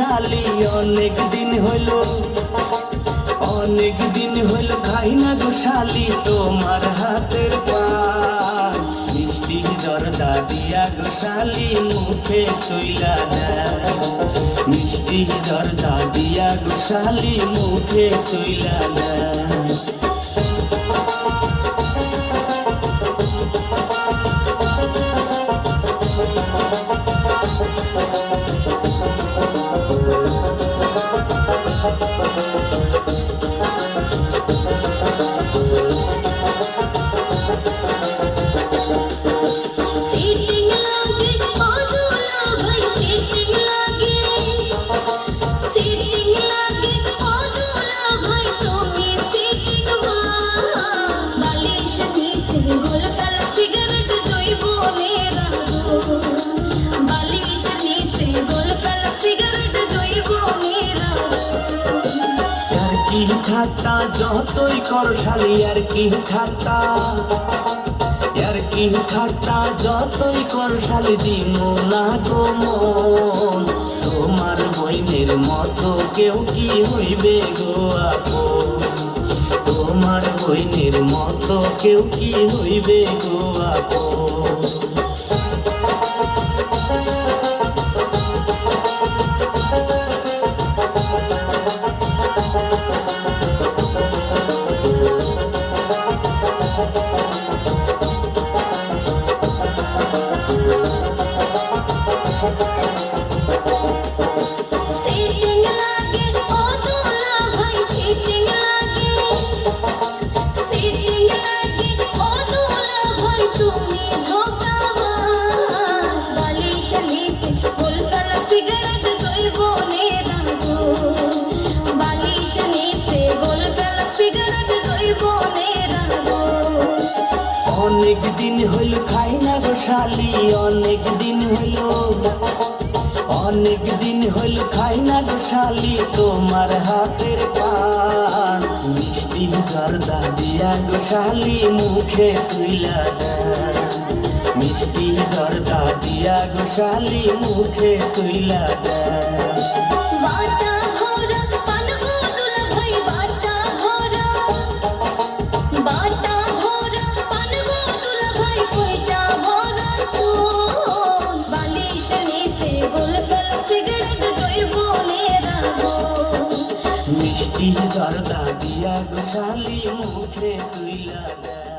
শালি অনেক দিন হইল খাই না গো শালি তোমার হাতের পান মিষ্টি জর্দা দিয়া গো শালি মুখে তুইলা দেয় মিষ্টি জর্দা দিয়া গো শালি মুখে তুইলা দেয় ঠাট্টা যতই কর শালি আর কি ঠাট্টা যতই কর শালি দিমু না গো মন তোমার বইনের মতো কেউ কি হইবে গো আপন তোমার বইনের মতো কেউ কি হইবে গো আপন অনেক দিন হইল খাই না গো শালি অনেক দিন হইল খাই না গো শালি তোমার হাতের পান মিষ্টি জর্দা দিয়া গো শালি মুখে তুইলা দেয় মিষ্টি জর্দা দিয়া গো শালি মুখে তুইলা দেয় মিষ্টি জর্দা দিয়া গো শালি মুখে তুইলা দেয়।